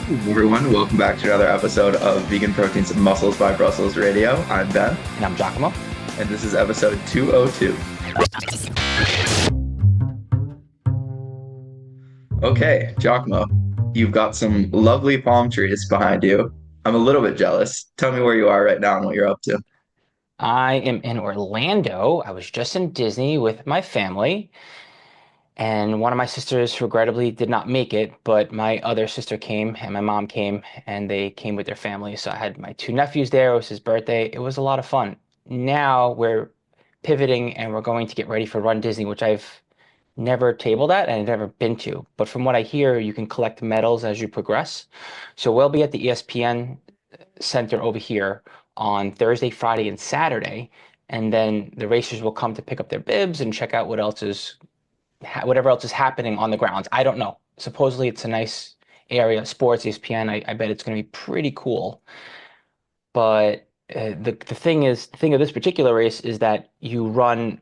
Everyone, welcome back to another episode of Vegan Proteins and Muscles by Brussels Radio. I'm Ben, And I'm 𝐃𝐨𝐽𝐿. and this is episode 202. Okay, 𝐃𝐨𝐽𝐿, you've got some lovely palm trees behind you. I'm a little bit jealous. Tell me where you are right now and what you're up to. I am in Orlando. I was just in Disney with my family, and one of my sisters regrettably did not make it, but my other sister came and my mom came, and they came with their family. So I had my two nephews there. It was his birthday. It was a lot of fun. Now we're pivoting and we're going to get ready for Run Disney, which I've never tabled at and I've never been to. But from what I hear, you can collect medals as you progress. So we'll be at the ESPN Center over here on Thursday, Friday, and Saturday, and then the racers will come to pick up their bibs and check out whatever else is happening on the grounds. I don't know. Supposedly it's a nice area, sports, ESPN. I bet it's going to be pretty cool. But the thing of this particular race is that you run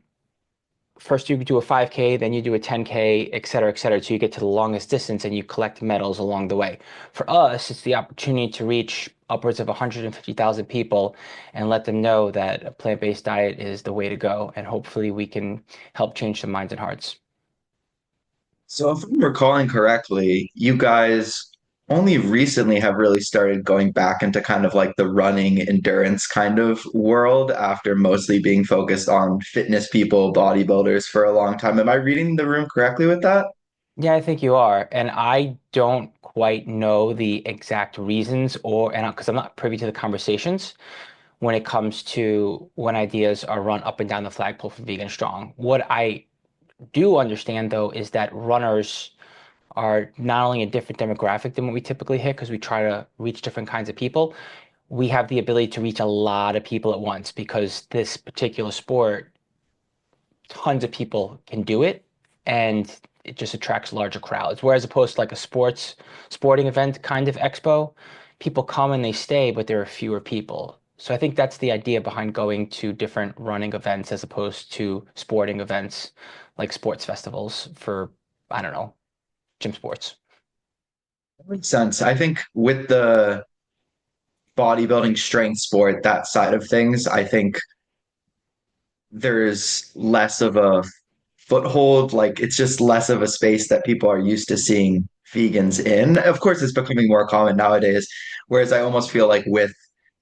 first you do a 5K, then you do a 10K, et cetera, et cetera. So you get to the longest distance and you collect medals along the way. For us, it's the opportunity to reach upwards of 150,000 people and let them know that a plant-based diet is the way to go. And hopefully we can help change some minds and hearts. So, if I'm recalling correctly, you guys only recently have really started going back into kind of like the running endurance kind of world after mostly being focused on fitness people, bodybuilders for a long time. Am I reading the room correctly with that? Yeah, I think you are. And I don't quite know the exact reasons and because I'm not privy to the conversations when it comes to when ideas are run up and down the flagpole for Vegan Strong. What I do understand though is that runners are not only a different demographic than what we typically hit because we try to reach different kinds of people. We have the ability to reach a lot of people at once because this particular sport, tons of people can do it and it just attracts larger crowds. Whereas opposed to like a sporting event kind of expo, people come and they stay, but there are fewer people. So I think that's the idea behind going to different running events as opposed to sporting events like sports festivals for, I don't know, gym sports. That makes sense. I think with the bodybuilding strength sport, that side of things, I think there's less of a foothold. Like it's just less of a space that people are used to seeing vegans in. Of course, it's becoming more common nowadays. Whereas I almost feel like with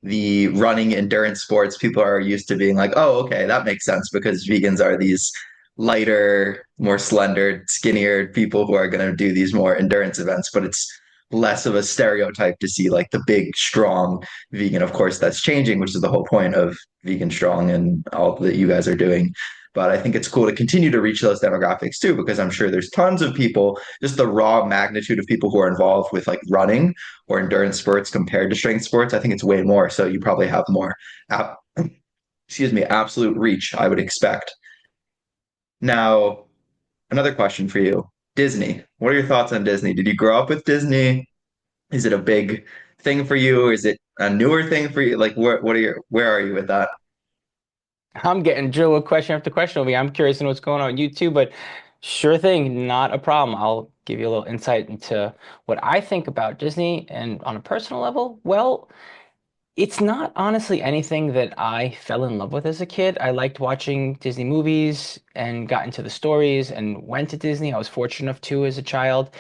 the running endurance sports, people are used to being like, oh, okay, that makes sense because vegans are these lighter, more slender, skinnier people who are going to do these more endurance events. But it's less of a stereotype to see like the big, strong vegan. Of course, that's changing, which is the whole point of Vegan Strong and all that you guys are doing. But I think it's cool to continue to reach those demographics too, because I'm sure there's tons of people, just the raw magnitude of people who are involved with like running or endurance sports compared to strength sports. I think it's way more. So you probably have more, excuse me, absolute reach, I would expect. Now, another question for you. Disney. What are your thoughts on Disney? Did you grow up with Disney? Is it a big thing for you? Is it a newer thing for you? Like where are you with that? I'm getting drilled with question after question over here. I'm curious to know what's going on with you too, but sure thing, not a problem. I'll give you a little insight into what I think about Disney and on a personal level. Well, it's not honestly anything that I fell in love with as a kid. I liked watching Disney movies and got into the stories and went to Disney. I was fortunate enough to as a child.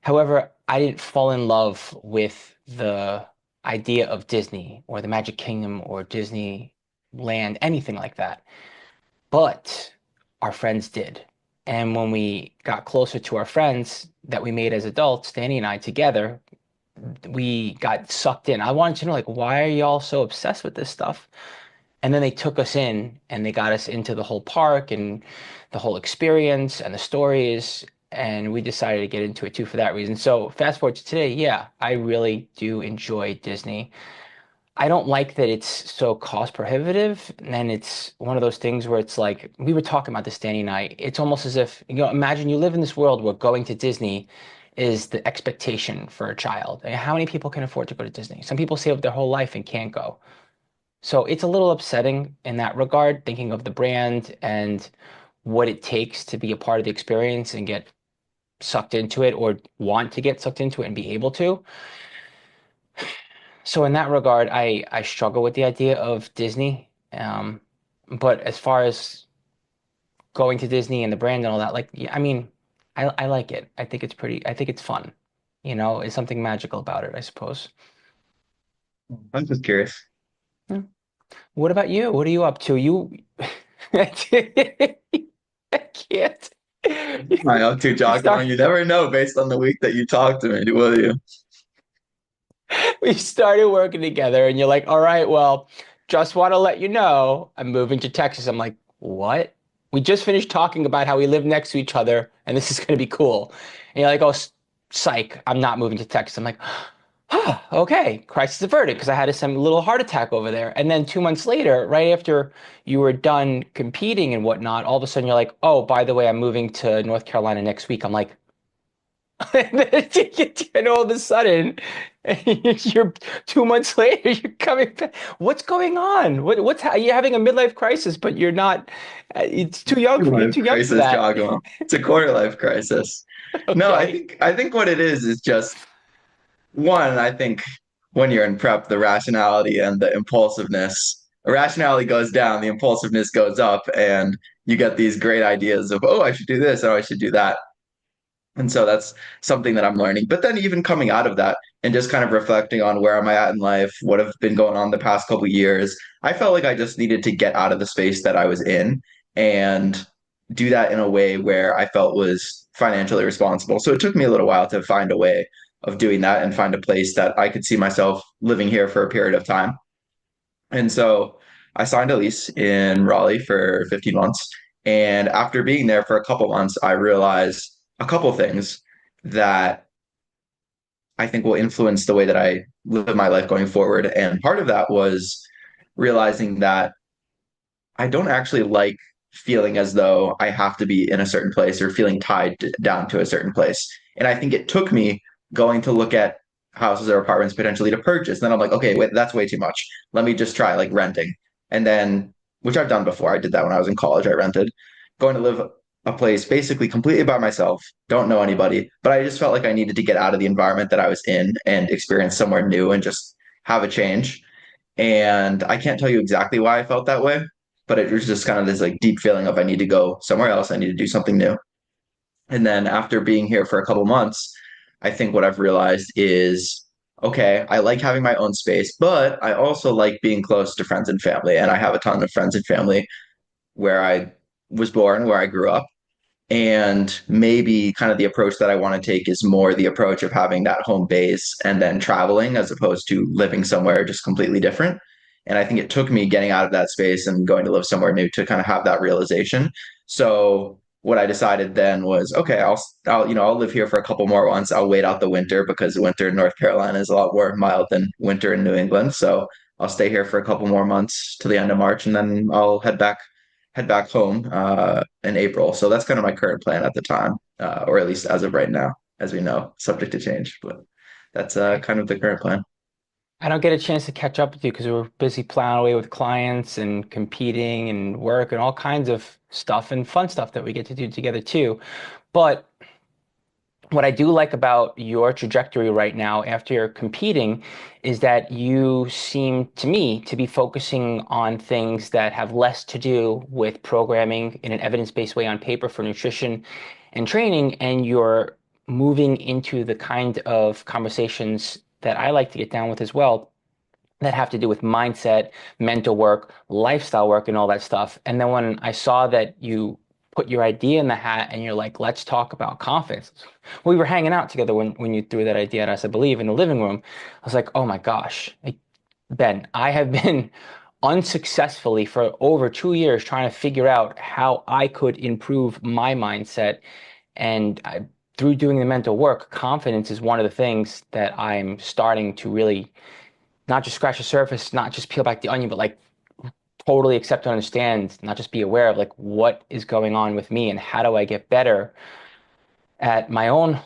However, I didn't fall in love with the idea of Disney or the Magic Kingdom or Disneyland, anything like that. But our friends did. And when we got closer to our friends that we made as adults, Danny and I together, we got sucked in. I wanted to know, like, why are y'all so obsessed with this stuff? And then they took us in and they got us into the whole park and the whole experience and the stories. And we decided to get into it too for that reason. So fast forward to today, yeah, I really do enjoy Disney. I don't like that it's so cost prohibitive. And it's one of those things where it's like, we were talking about this, Danny and I. It's almost as if, imagine you live in this world where going to Disney is the expectation for a child. And how many people can afford to go to Disney? Some people save up their whole life and can't go. So it's a little upsetting in that regard, thinking of the brand and what it takes to be a part of the experience and get sucked into it or want to get sucked into it and be able to. So in that regard, I struggle with the idea of Disney. But as far as going to Disney and the brand and all that, like, yeah, I mean, I like it. I think it's pretty, I think it's fun. You know, there's something magical about it, I suppose. I'm just curious. Yeah. What about you? What are you up to? You, I can't. I up to We Giacomo. start, You never know based on the week that you talk to me, will you? we started working together, and you're like, all right, well, just want to let you know I'm moving to Texas. I'm like, what? We just finished talking about how we live next to each other, and this is going to be cool. And you're like, oh, psych, I'm not moving to Texas. I'm like, ah, okay, crisis averted, because I had some little heart attack over there. And then 2 months later, right after you were done competing and whatnot, all of a sudden you're like, oh, by the way, I'm moving to North Carolina next week. I'm like, and all of a sudden, you're 2 months later, you're coming back. What's going on? You're having a midlife crisis, but you're not, it's too young for, you're Life too young for crisis, that. Giacomo. It's a quarter life crisis. No, I Okay. think I think what it is just one, I think when you're in prep, the rationality and the impulsiveness, rationality goes down, the impulsiveness goes up, and you get these great ideas of, oh, I should do this, oh, I should do that. And so that's something that I'm learning. But then even coming out of that and just kind of reflecting on where am I at in life, what have been going on the past couple of years, I felt like I just needed to get out of the space that I was in and do that in a way where I felt was financially responsible. So it took me a little while to find a way of doing that and find a place that I could see myself living here for a period of time. And so I signed a lease in Raleigh for 15 months. And after being there for a couple months, I realized a couple things that I think will influence the way that I live my life going forward. And part of that was realizing that I don't actually like feeling as though I have to be in a certain place or feeling down to a certain place. And I think it took me going to look at houses or apartments potentially to purchase. Then I'm like, okay, wait, that's way too much. Let me just try like renting. And then, which I've done before. I did that when I was in college. I rented, going to live a place basically completely by myself, don't know anybody, but I just felt like I needed to get out of the environment that I was in and experience somewhere new and just have a change. And I can't tell you exactly why I felt that way, but it was just kind of this like deep feeling of I need to go somewhere else. I need to do something new. And then after being here for a couple months, I think what I've realized is okay, I like having my own space, but I also like being close to friends and family. And I have a ton of friends and family where I was born, where I grew up. And maybe kind of the approach that I want to take is more the approach of having that home base and then traveling as opposed to living somewhere just completely different. And I think it took me getting out of that space and going to live somewhere new to kind of have that realization. So what I decided then was, okay, I'll live here for a couple more months. I'll wait out the winter because winter in North Carolina is a lot more mild than winter in New England. So I'll stay here for a couple more months to the end of March, and then I'll head back home in April. So that's kind of my current plan at the time, or at least as of right now, as we know, subject to change. But that's Okay. kind of the current plan. I don't get a chance to catch up with you because we're busy plowing away with clients and competing and work and all kinds of stuff and fun stuff that we get to do together too. But what I do like about your trajectory right now after you're competing is that you seem to me to be focusing on things that have less to do with programming in an evidence-based way on paper for nutrition and training, and you're moving into the kind of conversations that I like to get down with as well that have to do with mindset, mental work, lifestyle work, and all that stuff. And then when I saw that you put your idea in the hat and you're like, let's talk about confidence. We were hanging out together when you threw that idea at us, I believe, in the living room. I was like, oh my gosh, like, Ben, I have been unsuccessfully for over 2 years trying to figure out how I could improve my mindset. And through doing the mental work, confidence is one of the things that I'm starting to really not just scratch the surface, not just peel back the onion, but like totally accept and understand, not just be aware of like what is going on with me and how do I get better at my own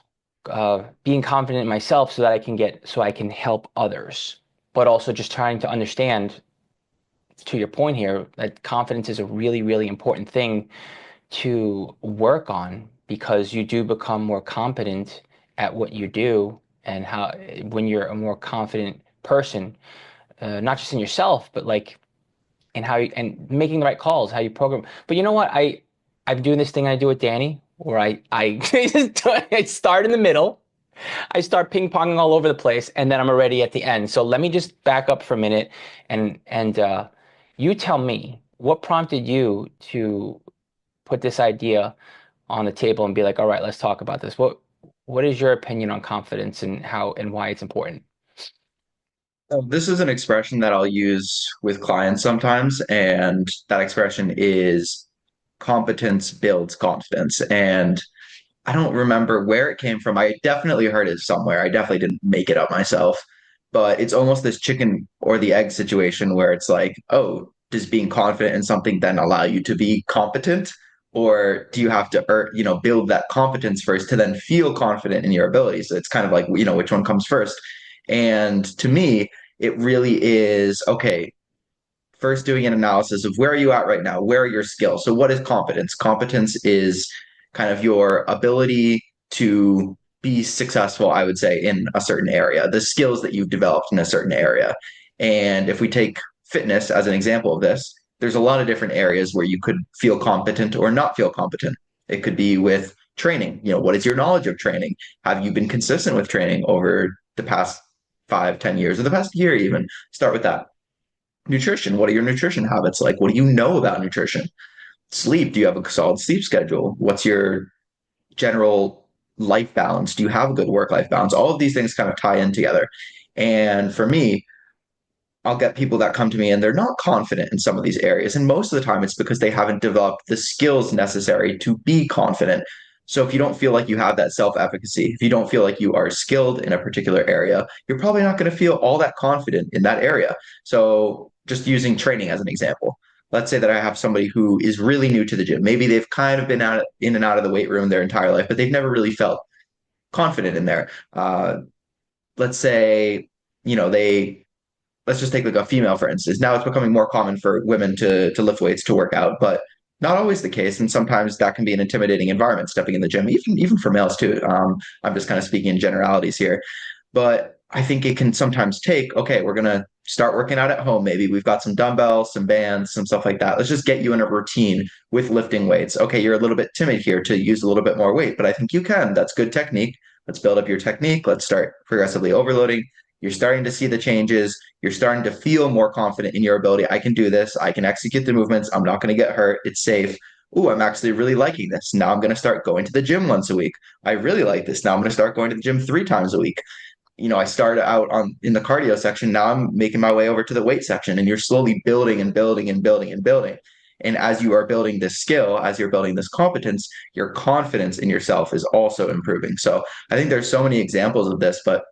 being confident in myself so that I can help others. But also just trying to understand, to your point here, that confidence is a really, really important thing to work on because you do become more competent at what you do. and how when you're a more confident person, not just in yourself, but like in how you, and making the right calls, how you program. But you know what? I'm doing this thing I do with Danny, where I I start in the middle, I start ping ponging all over the place, and then I'm already at the end. So let me just back up for a minute, and you tell me what prompted you to put this idea on the table and be like, all right, let's talk about this. What is your opinion on confidence and how and why it's important? This is an expression that I'll use with clients sometimes, and that expression is competence builds confidence. And I don't remember where it came from. I definitely heard it somewhere. I definitely didn't make it up myself. But it's almost this chicken or the egg situation where it's like, oh, does being confident in something then allow you to be competent? Or do you have to, build that competence first to then feel confident in your abilities? So it's kind of like, which one comes first? And to me, it really is okay, first doing an analysis of where are you at right now? Where are your skills? So what is competence? Competence is kind of your ability to be successful, I would say, in a certain area, the skills that you've developed in a certain area. And if we take fitness as an example of this, there's a lot of different areas where you could feel competent or not feel competent. It could be with training. What is your knowledge of training? Have you been consistent with training over the past 5, 10 years, or the past year even? Start with that. Nutrition. What are your nutrition habits like? What do you know about nutrition? Sleep. Do you have a solid sleep schedule? What's your general life balance? Do you have a good work-life balance? All of these things kind of tie in together. And for me, I'll get people that come to me and they're not confident in some of these areas. And most of the time, it's because they haven't developed the skills necessary to be confident. So if you don't feel like you have that self-efficacy, if you don't feel like you are skilled in a particular area, you're probably not going to feel all that confident in that area. So just using training as an example, let's say that I have somebody who is really new to the gym. Maybe they've kind of been out in and out of the weight room their entire life, but they've never really felt confident in there. Let's say, they let's just take like a female for instance. Now it's becoming more common for women to lift weights to work out, but not always the case. And sometimes that can be an intimidating environment stepping in the gym, even for males too. I'm just kind of speaking in generalities here, but I think it can sometimes take, okay, we're gonna start working out at home. Maybe we've got some dumbbells, some bands, some stuff like that. Let's just get you in a routine with lifting weights. Okay, you're a little bit timid here to use a little bit more weight, but I think you can. That's good technique. Let's build up your technique. Let's start progressively overloading. You're starting to see the changes. You're starting to feel more confident in your ability. I can do this. I can execute the movements. I'm not going to get hurt. It's safe. Ooh, I'm actually really liking this. Now I'm going to start going to the gym once a week. I really like this. Now I'm going to start going to the gym 3 times a week. I started out on in the cardio section. Now I'm making my way over to the weight section, and you're slowly building and building and building and building. And as you are building this skill, as you're building this competence, your confidence in yourself is also improving. So I think there's so many examples of this, but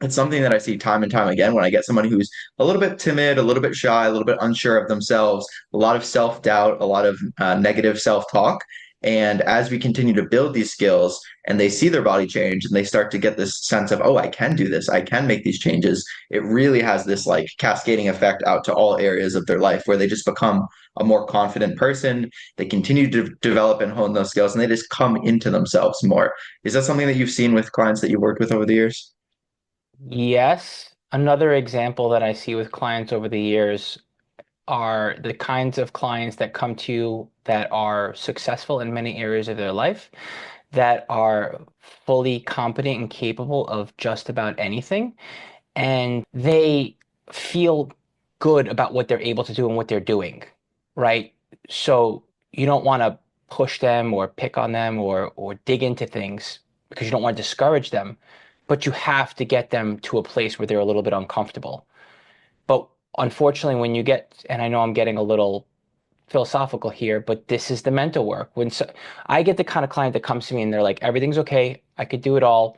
it's something that I see time and time again when I get somebody who's a little bit timid, a little bit shy, a little bit unsure of themselves, a lot of self doubt, a lot of negative self talk. And as we continue to build these skills and they see their body change and they start to get this sense of, oh, I can do this, I can make these changes, it really has this like cascading effect out to all areas of their life where they just become a more confident person. They continue to develop and hone those skills and they just come into themselves more. Is that something that you've seen with clients that you've worked with over the years? Yes. Another example that I see with clients over the years are the kinds of clients that come to you that are successful in many areas of their life, that are fully competent and capable of just about anything, and they feel good about what they're able to do and what they're doing, right? So you don't want to push them or pick on them or dig into things because you don't want to discourage them, but you have to get them to a place where they're a little bit uncomfortable. But unfortunately, when you get, and I know I'm getting a little philosophical here, but this is the mental work. I get the kind of client that comes to me and they're like, everything's okay, I could do it all,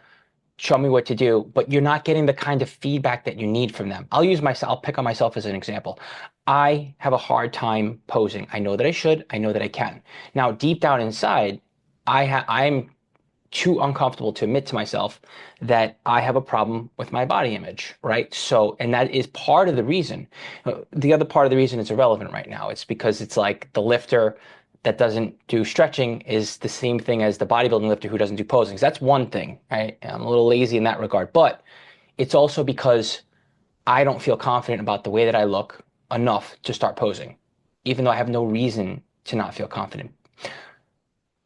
show me what to do, but you're not getting the kind of feedback that you need from them. I'll pick on myself as an example. I have a hard time posing. I know that I should, I know that I can. Now, deep down inside, I'm too uncomfortable to admit to myself that I have a problem with my body image, right? So, and that is part of the reason. The other part of the reason it's irrelevant right now, it's because it's like the lifter that doesn't do stretching is the same thing as the bodybuilding lifter who doesn't do posing. So that's one thing, right? I'm a little lazy in that regard, but it's also because I don't feel confident about the way that I look enough to start posing, even though I have no reason to not feel confident.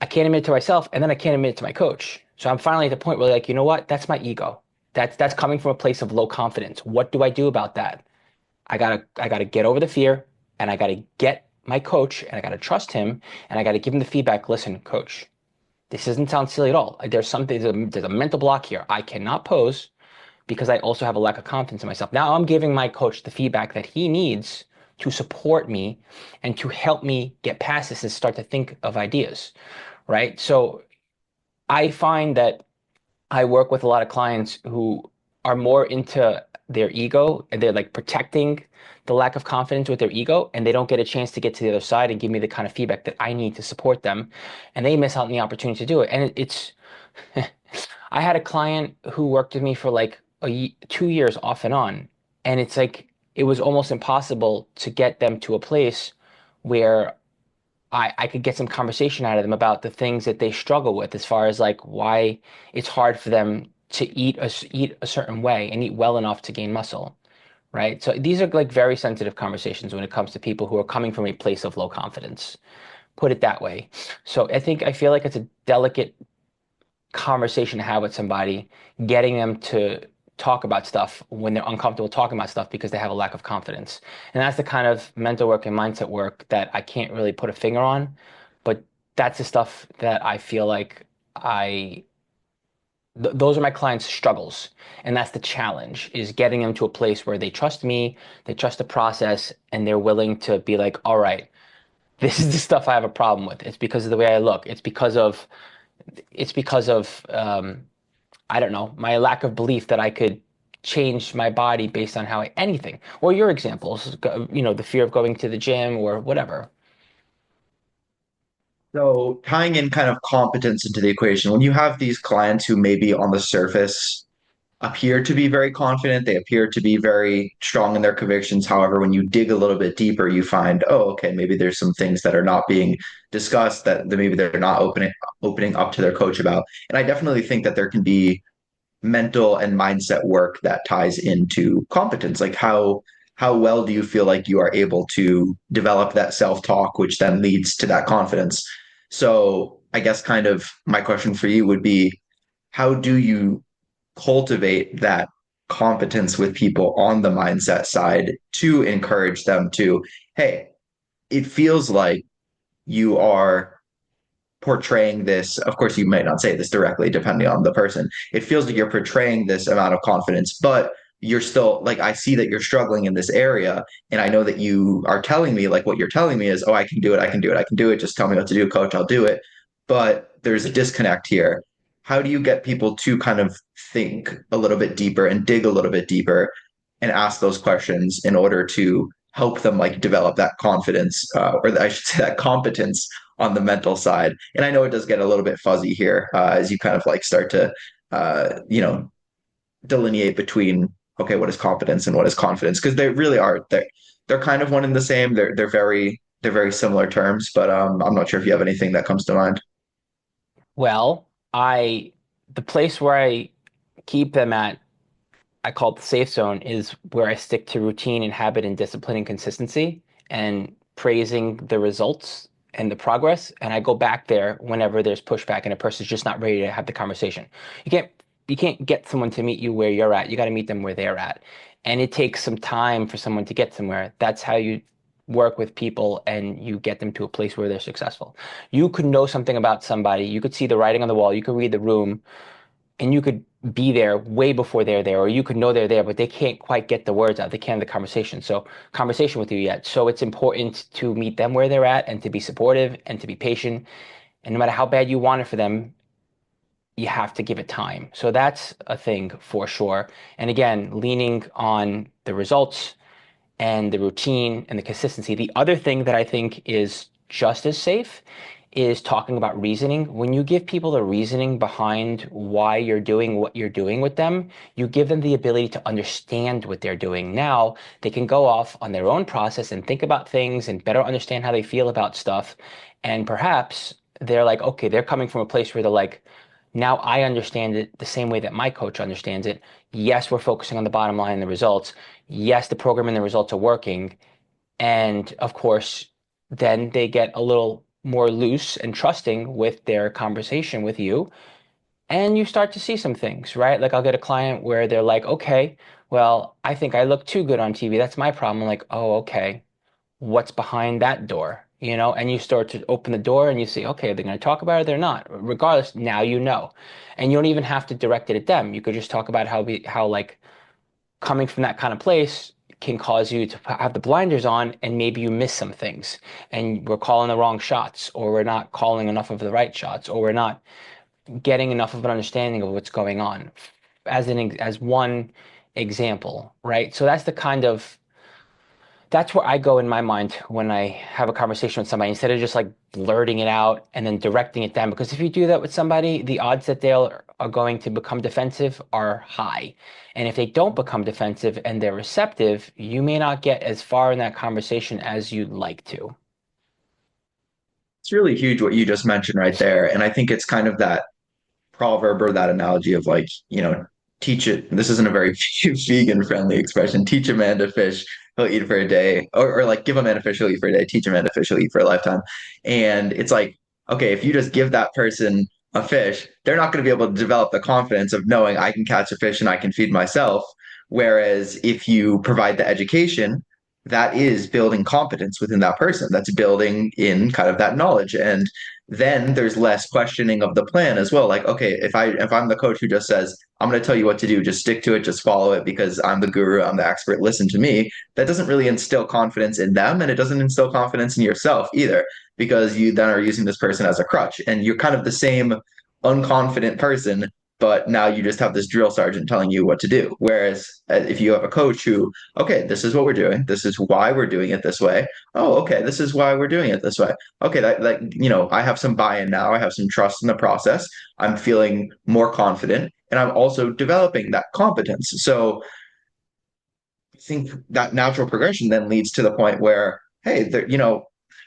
I can't admit it to myself, and then I can't admit it to my coach. So I'm finally at the point where, like, you know what? That's my ego. That's coming from a place of low confidence. What do I do about that? I gotta get over the fear, and I gotta get my coach, and I gotta trust him, and I gotta give him the feedback. Listen, coach, this doesn't sound silly at all. There's something, there's a mental block here. I cannot pose because I also have a lack of confidence in myself. Now I'm giving my coach the feedback that he needs to support me and to help me get past this and start to think of ideas, right? So I find that I work with a lot of clients who are more into their ego and they're like protecting the lack of confidence with their ego, and they don't get a chance to get to the other side and give me the kind of feedback that I need to support them, and they miss out on the opportunity to do it. And it's I had a client who worked with me for like 2 years off and on, and it's like it was almost impossible to get them to a place where I could get some conversation out of them about the things that they struggle with, as far as like why it's hard for them to eat a certain way and eat well enough to gain muscle, right? So these are like very sensitive conversations when it comes to people who are coming from a place of low confidence, put it that way. So I feel like it's a delicate conversation to have with somebody, getting them to talk about stuff when they're uncomfortable talking about stuff because they have a lack of confidence. And that's the kind of mental work and mindset work that I can't really put a finger on, but that's the stuff that I feel like those are my clients' struggles. And that's the challenge, is getting them to a place where they trust me, they trust the process, and they're willing to be like, all right, this is the stuff I have a problem with. It's because of the way I look. It's because of I don't know, my lack of belief that I could change my body based on anything. Or your examples, the fear of going to the gym or whatever. So tying in kind of competence into the equation, when you have these clients who maybe on the surface appear to be very confident, they appear to be very strong in their convictions. However, when you dig a little bit deeper, you find, oh, okay, maybe there's some things that are not being discussed that maybe they're not opening up to their coach about. And I definitely think that there can be mental and mindset work that ties into competence. Like how well do you feel like you are able to develop that self-talk, which then leads to that confidence? So I guess kind of my question for you would be, how do you cultivate that competence with people on the mindset side to encourage them to, hey, it feels like you are portraying this. Of course, you might not say this directly, depending on the person. It feels like you're portraying this amount of confidence, but you're still like, I see that you're struggling in this area. And I know that you are telling me, like, what you're telling me is, oh, I can do it. I can do it. I can do it. Just tell me what to do, coach. I'll do it. But there's a disconnect here. How do you get people to kind of think a little bit deeper and dig a little bit deeper and ask those questions in order to help them like develop that confidence, or I should say that competence on the mental side? And I know it does get a little bit fuzzy here, as you kind of like start to, delineate between, okay, what is competence and what is confidence? Because they really are, they're kind of one and the same. They're very similar terms, but I'm not sure if you have anything that comes to mind. Well, the place where I keep them at, I call it the safe zone, is where I stick to routine and habit and discipline and consistency and praising the results and the progress. And I go back there whenever there's pushback and a person's just not ready to have the conversation. You can't you can't get someone to meet you where you're at. You got to meet them where they're at. And it takes some time for someone to get somewhere. That's how you work with people and you get them to a place where they're successful. You could know something about somebody, you could see the writing on the wall, you could read the room, and you could be there way before they're there, or you could know they're there, but they can't quite get the words out. They can't have the conversation with you yet. So it's important to meet them where they're at and to be supportive and to be patient. And no matter how bad you want it for them, you have to give it time. So that's a thing for sure. And again, leaning on the results and the routine and the consistency. The other thing that I think is just as safe is talking about reasoning. When you give people the reasoning behind why you're doing what you're doing with them, you give them the ability to understand what they're doing. Now they can go off on their own process and think about things and better understand how they feel about stuff. And perhaps they're like, okay, they're coming from a place where they're like, now I understand it the same way that my coach understands it. Yes, we're focusing on the bottom line and the results. Yes, the program and the results are working. And of course, then they get a little more loose and trusting with their conversation with you. And you start to see some things, right? Like I'll get a client where they're like, okay, well, I think I look too good on TV. That's my problem. I'm like, oh, okay. What's behind that door? And you start to open the door and you see, okay, they're going to talk about it, they're not. Regardless, now you know. And you don't even have to direct it at them. You could just talk about how like coming from that kind of place can cause you to have the blinders on and maybe you miss some things and we're calling the wrong shots or we're not calling enough of the right shots or we're not getting enough of an understanding of what's going on as one example, right? So that's where I go in my mind when I have a conversation with somebody instead of just like blurting it out and then directing it down. Because if you do that with somebody, the odds that they are going to become defensive are high. And if they don't become defensive and they're receptive, you may not get as far in that conversation as you'd like to. It's really huge what you just mentioned right there. And I think it's kind of that proverb or that analogy of like, teach it. This isn't a very vegan friendly expression. Teach a man to fish, he'll eat for a day, or like give a man a fish, he'll eat for a day. Teach a man to fish, he'll eat for a lifetime. And it's like, okay, if you just give that person a fish, they're not going to be able to develop the confidence of knowing I can catch a fish and I can feed myself. Whereas if you provide the education, that is building competence within that person. That's building in kind of that knowledge. And then there's less questioning of the plan as well. Like, okay, if I'm the coach who just says, I'm going to tell you what to do, just stick to it, just follow it because I'm the guru, I'm the expert, listen to me. That doesn't really instill confidence in them and it doesn't instill confidence in yourself either because you then are using this person as a crutch and you're kind of the same unconfident person, but now you just have this drill sergeant telling you what to do. Whereas if you have a coach who, okay, this is what we're doing, this is why we're doing it this way. Oh, okay, this is why we're doing it this way. Okay, I have some buy-in now. I have some trust in the process. I'm feeling more confident, and I'm also developing that competence. So I think that natural progression then leads to the point where, hey,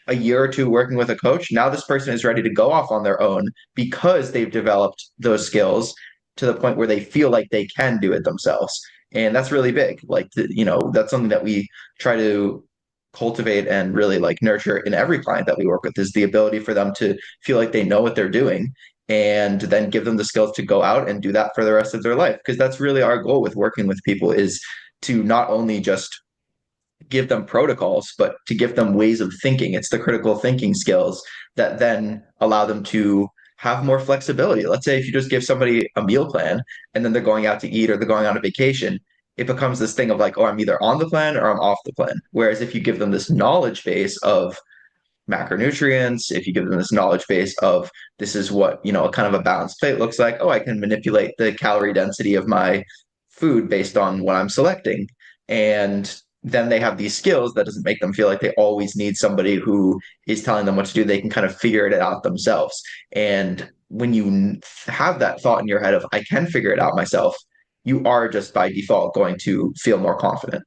a year or two working with a coach, now this person is ready to go off on their own because they've developed those skills to the point where they feel like they can do it themselves. And that's really big. Like, that's something that we try to cultivate and really like nurture in every client that we work with is the ability for them to feel like they know what they're doing and then give them the skills to go out and do that for the rest of their life. Because that's really our goal with working with people is to not only just give them protocols, but to give them ways of thinking. It's the critical thinking skills that then allow them to have more flexibility. Let's say if you just give somebody a meal plan and then they're going out to eat or they're going on a vacation, it becomes this thing of like, oh, I'm either on the plan or I'm off the plan. Whereas if you give them this knowledge base of macronutrients, if you give them this knowledge base of this is what, kind of a balanced plate looks like, oh, I can manipulate the calorie density of my food based on what I'm selecting. And then they have these skills that doesn't make them feel like they always need somebody who is telling them what to do. They can kind of figure it out themselves. And when you have that thought in your head of, I can figure it out myself, you are just by default going to feel more confident.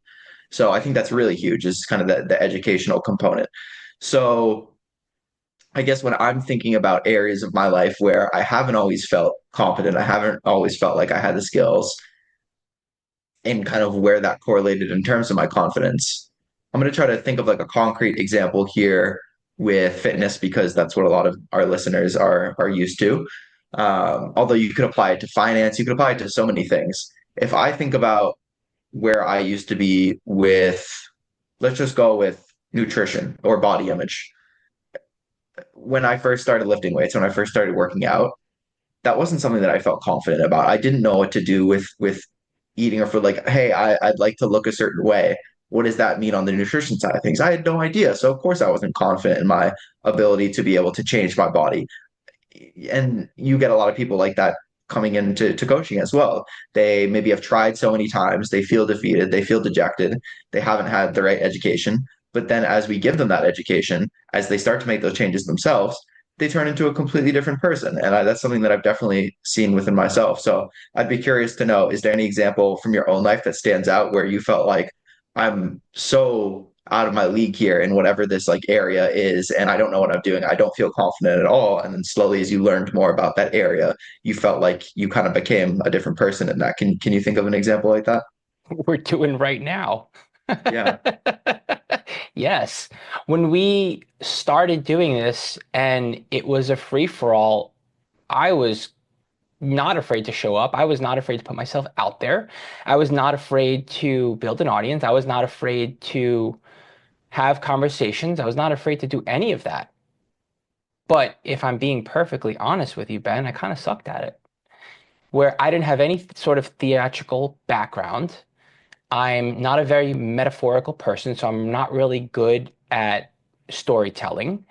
So I think that's really huge, is kind of the educational component. So I guess when I'm thinking about areas of my life where I haven't always felt confident, I haven't always felt like I had the skills, and kind of where that correlated in terms of my confidence. I'm going to try to think of like a concrete example here with fitness because that's what a lot of our listeners are used to. Although you could apply it to finance, you could apply it to so many things. If I think about where I used to be with, let's just go with nutrition or body image. When I first started lifting weights, when I first started working out, that wasn't something that I felt confident about. I didn't know what to do with eating or food. Like, hey, I'd like to look a certain way. What does that mean on the nutrition side of things? I had no idea. So of course I wasn't confident in my ability to be able to change my body. And you get a lot of people like that coming into coaching as well. They maybe have tried so many times, they feel defeated, they feel dejected, they haven't had the right education. But then as we give them that education, as they start to make those changes themselves, they turn into a completely different person. And that's something that I've definitely seen within myself. So I'd be curious to know, is there any example from your own life that stands out where you felt like I'm so out of my league here in whatever this like area is, and I don't know what I'm doing. I don't feel confident at all. And then slowly, as you learned more about that area, you felt like you kind of became a different person in that. Can you think of an example like that? We're doing right now. Yeah. Yes. When we started doing this and it was a free-for-all, I was not afraid to show up. I was not afraid to put myself out there. I was not afraid to build an audience. I was not afraid to have conversations. I was not afraid to do any of that. But if I'm being perfectly honest with you, Ben, I kind of sucked at it. Where I didn't have any sort of theatrical background. I'm not a very metaphorical person, so I'm not really good at storytelling.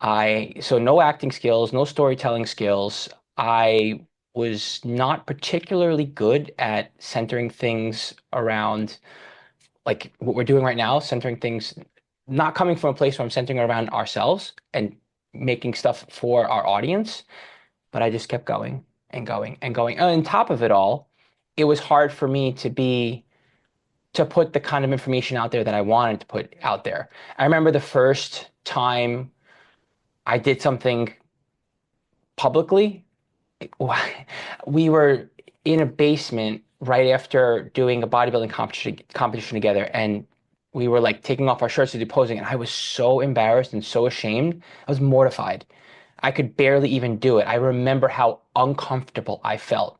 So no acting skills, no storytelling skills. I was not particularly good at centering things around like what we're doing right now, centering things, not coming from a place where I'm centering around ourselves and making stuff for our audience, but I just kept going and going and going. And on top of it all, it was hard for me to put the kind of information out there that I wanted to put out there. I remember the first time I did something publicly. We were in a basement right after doing a bodybuilding competition together, and we were like taking off our shirts to do posing, and I was so embarrassed and so ashamed. I was mortified. I could barely even do it. I remember how uncomfortable I felt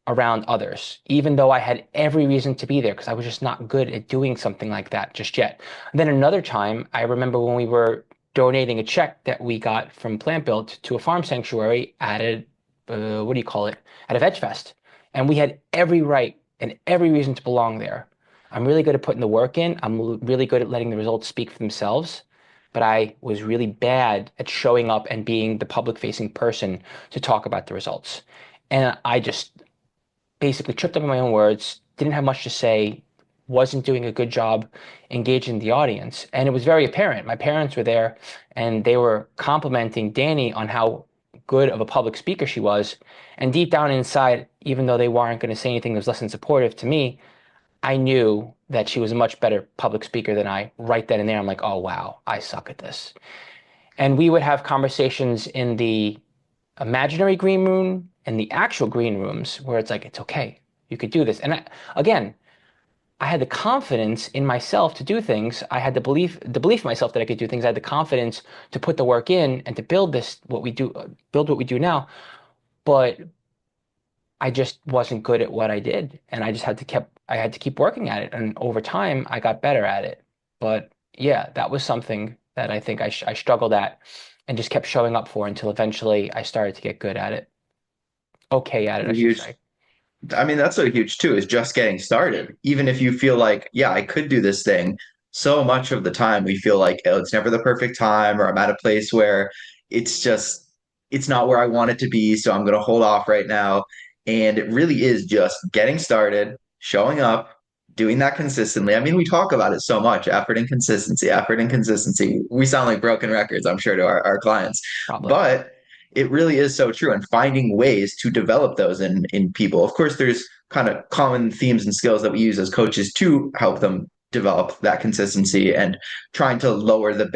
around others, even though I had every reason to be there because I was just not good at doing something like that just yet. And then another time, I remember when we were donating a check that we got from Plant Built to a farm sanctuary at a, what do you call it, at a veg fest. And we had every right and every reason to belong there. I'm really good at putting the work in. I'm really good at letting the results speak for themselves. But I was really bad at showing up and being the public facing person to talk about the results. And I just basically tripped up on my own words, didn't have much to say, wasn't doing a good job engaging the audience. And it was very apparent. My parents were there and they were complimenting Danny on how good of a public speaker she was. And deep down inside, even though they weren't going to say anything that was less than supportive to me, I knew that she was a much better public speaker than I. Right then and there, I'm like, oh, wow, I suck at this. And we would have conversations in the imaginary green room and the actual green rooms where it's like, it's okay, you could do this. And again, I had the confidence in myself to do things. I had the belief in myself that I could do things. I had the confidence to put the work in and to build what we do now. But I just wasn't good at what I did, and I had to keep working at it. And over time, I got better at it. But yeah, that was something that I think I struggled at and just kept showing up for until eventually I started to get good at it. Okay at it, I should Huge. say. I mean, that's so huge too, is just getting started. Even if you feel like, yeah, I could do this thing, so much of the time we feel like, oh, it's never the perfect time, or I'm at a place where it's just, it's not where I want it to be. So I'm going to hold off right now. And it really is just getting started, showing up, doing that consistently. I mean, we talk about it so much, effort and consistency, effort and consistency. We sound like broken records, I'm sure, to our clients. Probably. But it really is so true, and finding ways to develop those in people. Of course, there's kind of common themes and skills that we use as coaches to help them develop that consistency and trying to lower the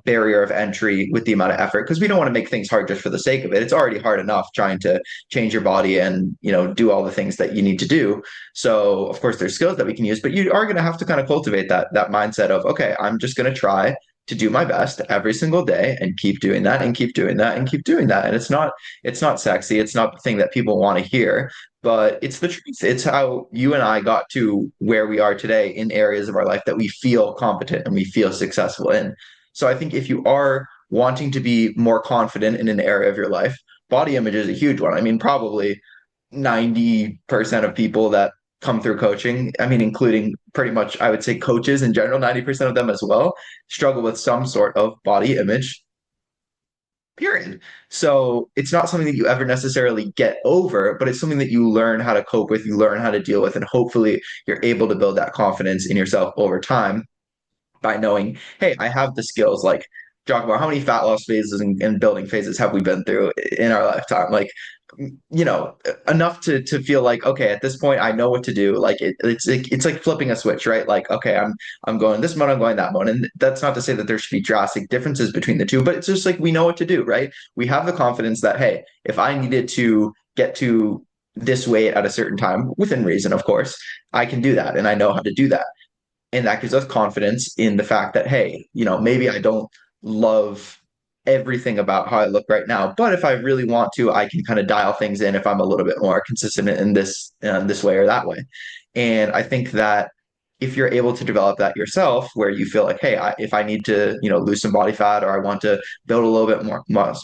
barrier of entry with the amount of effort, because we don't want to make things hard just for the sake of it. It's already hard enough trying to change your body and do all the things that you need to do. So of course there's skills that we can use, but you are going to have to kind of cultivate that mindset of, okay, I'm just going to try to do my best every single day and keep doing that and keep doing that and keep doing that. And it's not sexy. It's not the thing that people want to hear, but it's the truth. It's how you and I got to where we are today in areas of our life that we feel competent and we feel successful in. So I think if you are wanting to be more confident in an area of your life, body image is a huge one. I mean, probably 90% of people that come through coaching, I mean, including pretty much, I would say coaches in general, 90% of them as well, struggle with some sort of body image, period. So it's not something that you ever necessarily get over, but it's something that you learn how to cope with, you learn how to deal with, and hopefully you're able to build that confidence in yourself over time by knowing, hey, I have the skills. Like Giacomo, how many fat loss phases and building phases have we been through in our lifetime? Like, you know, enough to feel like, okay, at this point, I know what to do. Like, it's like flipping a switch, right? Like, okay, I'm going this mode, I'm going that mode, and that's not to say that there should be drastic differences between the two, but it's just like we know what to do, right? We have the confidence that, hey, if I needed to get to this weight at a certain time, within reason, of course, I can do that, and I know how to do that. And that gives us confidence in the fact that, hey, you know, maybe I don't love everything about how I look right now, but if I really want to, I can kind of dial things in if I'm a little bit more consistent in this way or that way. And I think that if you're able to develop that yourself, where you feel like, hey, if I need to, you know, lose some body fat or I want to build a little bit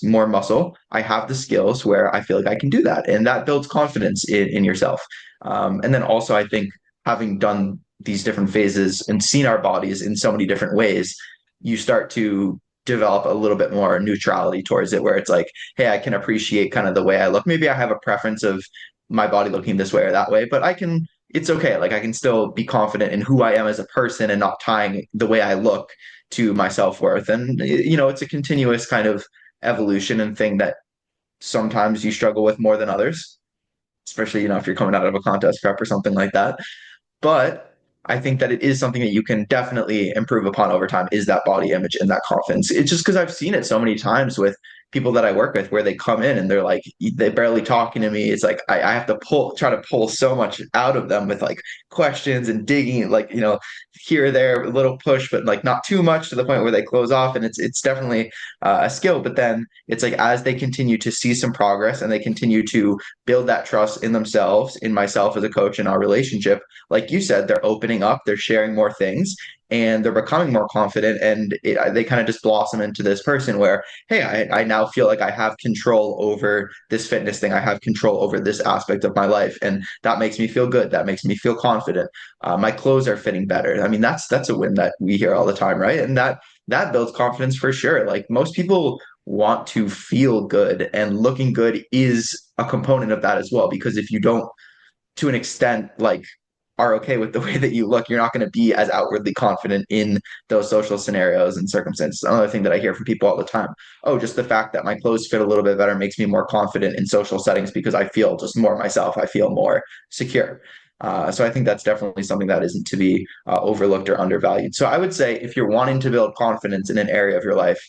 more muscle, I have the skills where I feel like I can do that, and that builds confidence in yourself. And then also, I think having done these different phases and seen our bodies in so many different ways, you start to develop a little bit more neutrality towards it, where it's like, hey, I can appreciate kind of the way I look. Maybe I have a preference of my body looking this way or that way, but it's okay. Like I can still be confident in who I am as a person and not tying the way I look to my self-worth. And, you know, it's a continuous kind of evolution and thing that sometimes you struggle with more than others, especially, you know, if you're coming out of a contest prep or something like that. But I think that it is something that you can definitely improve upon over time is that body image and that confidence. It's just because I've seen it so many times with people that I work with where they come in and they're like, they're barely talking to me. It's like I have to try to pull so much out of them with like questions and digging, like, you know, here or there, a little push, but like not too much to the point where they close off. And it's definitely a skill. But then it's like as they continue to see some progress and they continue to build that trust in themselves, in myself as a coach, in our relationship, like you said, they're opening up, they're sharing more things, and they're becoming more confident. And they kind of just blossom into this person where, hey, I now feel like I have control over this fitness thing. I have control over this aspect of my life. And that makes me feel good. That makes me feel confident. My clothes are fitting better. I mean, that's a win that we hear all the time, right? And that builds confidence for sure. Like most people want to feel good, and looking good is a component of that as well. Because if you don't, to an extent, like are okay with the way that you look, you're not going to be as outwardly confident in those social scenarios and circumstances. Another thing that I hear from people all the time, oh, just the fact that my clothes fit a little bit better makes me more confident in social settings because I feel just more myself. I feel more secure. So I think that's definitely something that isn't to be overlooked or undervalued. So I would say if you're wanting to build confidence in an area of your life,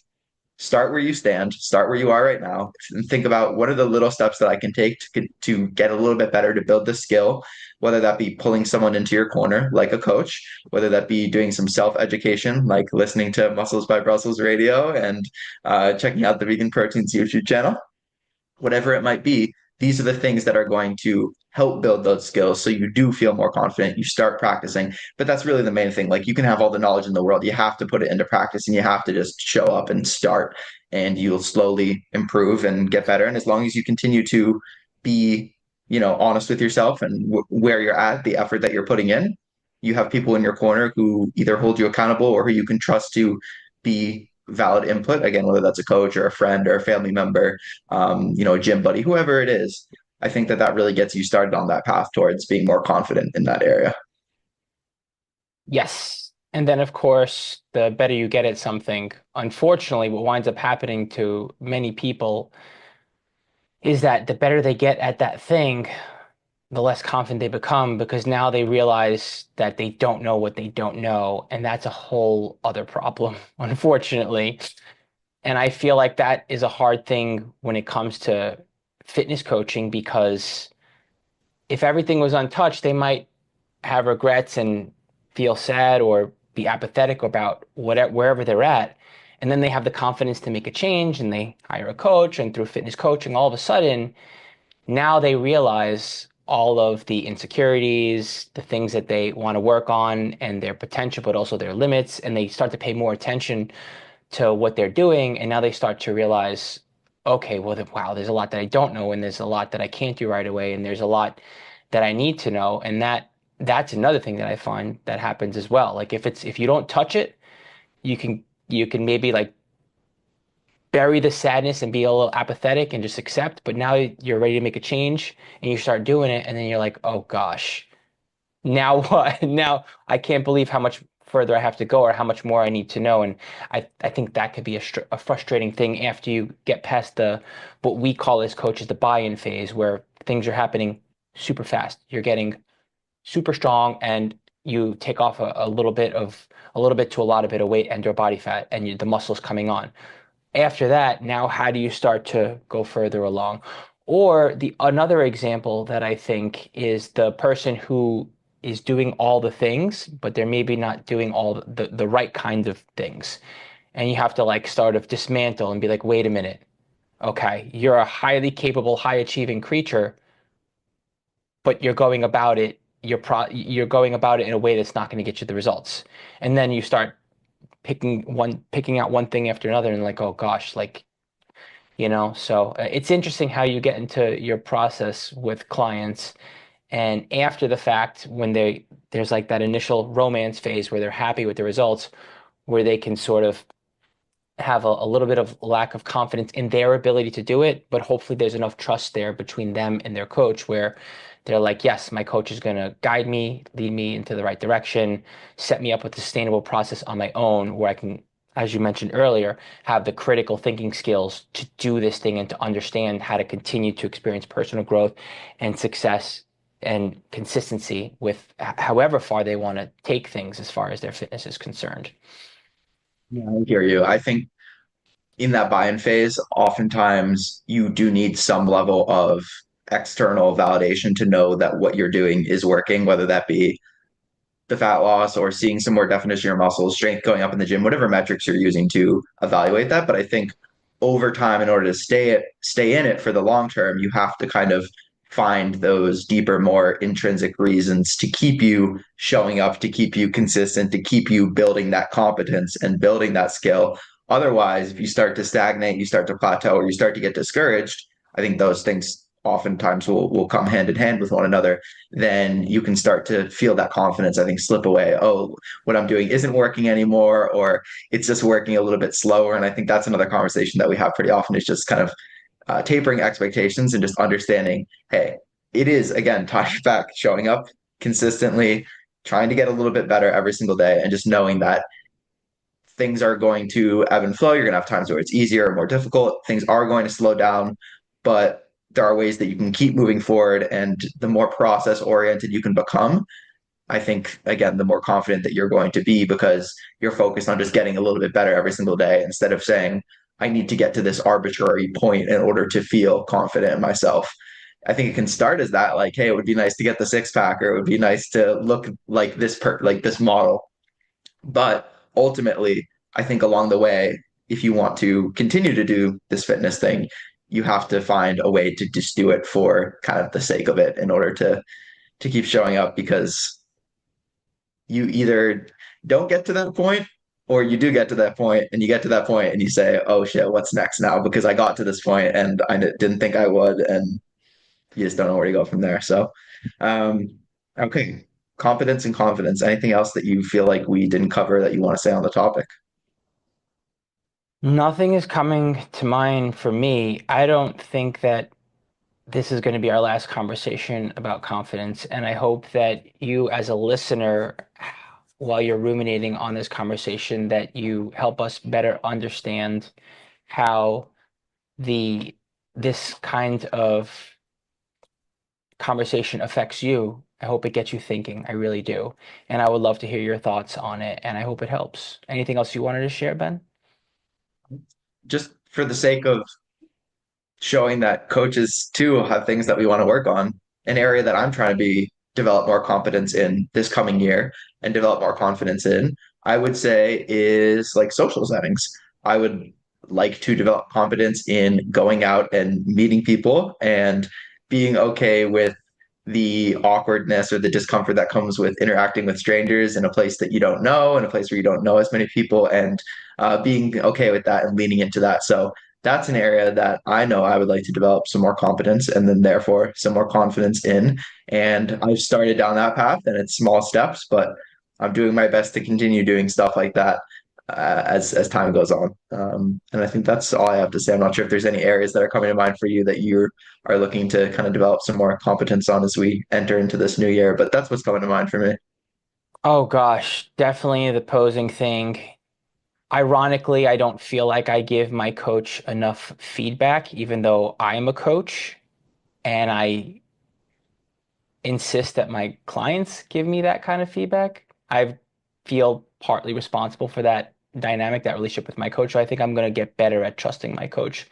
start where you stand, start where you are right now, and think about what are the little steps that I can take to get a little bit better, to build the skill, whether that be pulling someone into your corner like a coach, whether that be doing some self-education, like listening to Muscles by Brussels radio and checking out the VeganProteins YouTube channel, whatever it might be, these are the things that are going to help build those skills so you do feel more confident. You start practicing. But that's really the main thing. Like you can have all the knowledge in the world. You have to put it into practice and you have to just show up and start, and you'll slowly improve and get better. And as long as you continue to be, you know, honest with yourself and where you're at, the effort that you're putting in, you have people in your corner who either hold you accountable or who you can trust to be valid input. Again, whether that's a coach or a friend or a family member, you know, a gym buddy, whoever it is. I think that that really gets you started on that path towards being more confident in that area. Yes. And then, of course, the better you get at something, unfortunately, what winds up happening to many people is that the better they get at that thing, the less confident they become because now they realize that they don't know what they don't know. And that's a whole other problem, unfortunately. And I feel like that is a hard thing when it comes to fitness coaching because if everything was untouched, they might have regrets and feel sad or be apathetic about whatever wherever they're at. And then they have the confidence to make a change and they hire a coach, and through fitness coaching, all of a sudden, now they realize all of the insecurities, the things that they want to work on and their potential, but also their limits. And they start to pay more attention to what they're doing. And now they start to realize, okay, well, wow, there's a lot that I don't know. And there's a lot that I can't do right away. And there's a lot that I need to know. And that's another thing that I find that happens as well. Like if you don't touch it, you can maybe like bury the sadness and be a little apathetic and just accept. But now you're ready to make a change and you start doing it. And then you're like, oh gosh, now what? Now I can't believe how much further I have to go or how much more I need to know. And I think that could be a frustrating thing after you get past what we call as coaches, the buy-in phase, where things are happening super fast. You're getting super strong and you take off a little bit to a lot of bit of weight and or body fat and the muscle's coming on. After that, now how do you start to go further along? Or the another example that I think is the person who is doing all the things, but they're maybe not doing all the right kind of things. And you have to like sort of dismantle and be like, wait a minute. Okay, you're a highly capable, high achieving creature, but you're going about it in a way that's not going to get you the results. And then you start picking out one thing after another and like, oh gosh, like, so it's interesting how you get into your process with clients and after the fact when there's like that initial romance phase where they're happy with the results, where they can sort of have a little bit of lack of confidence in their ability to do it, but hopefully there's enough trust there between them and their coach where they're like, yes, my coach is going to guide me, lead me into the right direction, set me up with a sustainable process on my own where I can, as you mentioned earlier, have the critical thinking skills to do this thing and to understand how to continue to experience personal growth and success and consistency with however far they want to take things as far as their fitness is concerned. Yeah, I hear you. I think in that buy-in phase, oftentimes you do need some level of external validation to know that what you're doing is working, whether that be the fat loss or seeing some more definition of your muscles, strength going up in the gym, whatever metrics you're using to evaluate that. But I think over time, in order to stay in it for the long term, you have to kind of find those deeper, more intrinsic reasons to keep you showing up, to keep you consistent, to keep you building that competence and building that skill. Otherwise, if you start to stagnate, you start to plateau, or you start to get discouraged, I think those things oftentimes will come hand in hand with one another. Then you can start to feel that confidence, I think, slip away. Oh, what I'm doing isn't working anymore, or it's just working a little bit slower. And I think that's another conversation that we have pretty often is just kind of tapering expectations and just understanding, hey, it is, again, tying back, showing up consistently, trying to get a little bit better every single day, and just knowing that things are going to ebb and flow. You're going to have times where it's easier or more difficult. Things are going to slow down, but there are ways that you can keep moving forward. And the more process oriented you can become, I think, again, the more confident that you're going to be because you're focused on just getting a little bit better every single day instead of saying, I need to get to this arbitrary point in order to feel confident in myself. I think it can start as that, like, hey, it would be nice to get the six pack, or it would be nice to look like like this model. But ultimately, I think along the way, if you want to continue to do this fitness thing, you have to find a way to just do it for kind of the sake of it in order to keep showing up because you either don't get to that point or you do get to that point and you get to that point and you say, oh shit, what's next now? Because I got to this point and I didn't think I would, and you just don't know where to go from there. So, um, okay, competence and confidence. Anything else that you feel like we didn't cover that you want to say on the topic? Nothing is coming to mind for me. I don't think that this is going to be our last conversation about confidence. And I hope that you, as a listener, while you're ruminating on this conversation, that you help us better understand how the this kind of conversation affects you. I hope it gets you thinking. I really do. And I would love to hear your thoughts on it. And I hope it helps. Anything else you wanted to share, Ben? Just for the sake of showing that coaches too have things that we want to work on, an area that I'm trying to develop more competence in this coming year and develop more confidence in, I would say is like social settings. I would like to develop confidence in going out and meeting people and being okay with the awkwardness or the discomfort that comes with interacting with strangers in a place that you don't know, in a place where you don't know as many people, and being okay with that and leaning into that. So that's an area that I know I would like to develop some more competence and then therefore some more confidence in. And I've started down that path and it's small steps, but I'm doing my best to continue doing stuff like that as time goes on. And I think that's all I have to say. I'm not sure if there's any areas that are coming to mind for you that you are looking to kind of develop some more competence on as we enter into this new year, but that's what's coming to mind for me. Oh gosh, definitely the posing thing. Ironically, I don't feel like I give my coach enough feedback, even though I am a coach, and I insist that my clients give me that kind of feedback. I feel partly responsible for that dynamic, that relationship with my coach. So I think I'm going to get better at trusting my coach,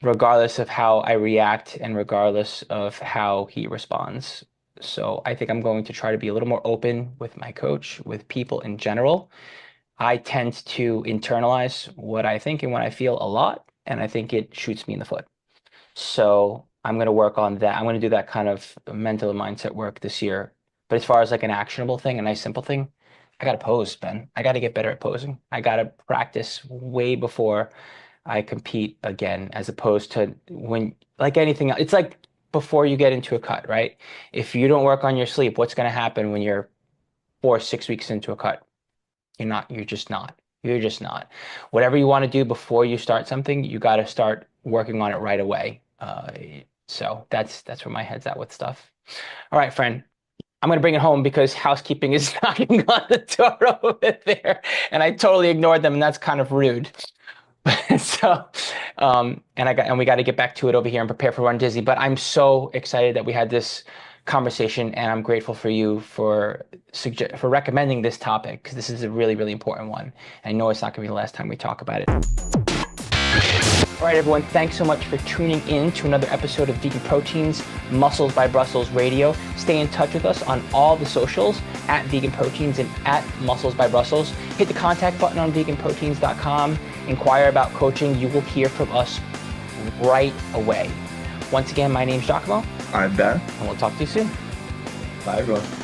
regardless of how I react and regardless of how he responds. So I think I'm going to try to be a little more open with my coach, with people in general. I tend to internalize what I think and what I feel a lot, and I think it shoots me in the foot. So I'm going to work on that. I'm going to do that kind of mental and mindset work this year. But as far as like an actionable thing, a nice simple thing, I got to pose, Ben. I got to get better at posing. I got to practice way before I compete again, as opposed to when, like anything else, it's like before you get into a cut, right? If you don't work on your sleep, what's going to happen when you're 4 or 6 weeks into a cut? You're just not. You're just not. Whatever you want to do before you start something, you got to start working on it right away. So that's where my head's at with stuff. All right, friend. I'm gonna bring it home because housekeeping is knocking on the door over there, and I totally ignored them, and that's kind of rude. So, and we got to get back to it over here and prepare for Run Dizzy. But I'm so excited that we had this conversation, and I'm grateful for you for recommending this topic, because this is a really, really important one. I know it's not going to be the last time we talk about it. All right, everyone, thanks so much for tuning in to another episode of Vegan Proteins, Muscles by Brussels Radio. Stay in touch with us on all the socials, at Vegan Proteins and at Muscles by Brussels. Hit the contact button on veganproteins.com. Inquire about coaching. You will hear from us right away. Once again, my name's 𝐬𝐲𝐿. I'm Ben. And we'll talk to you soon. Bye, everyone.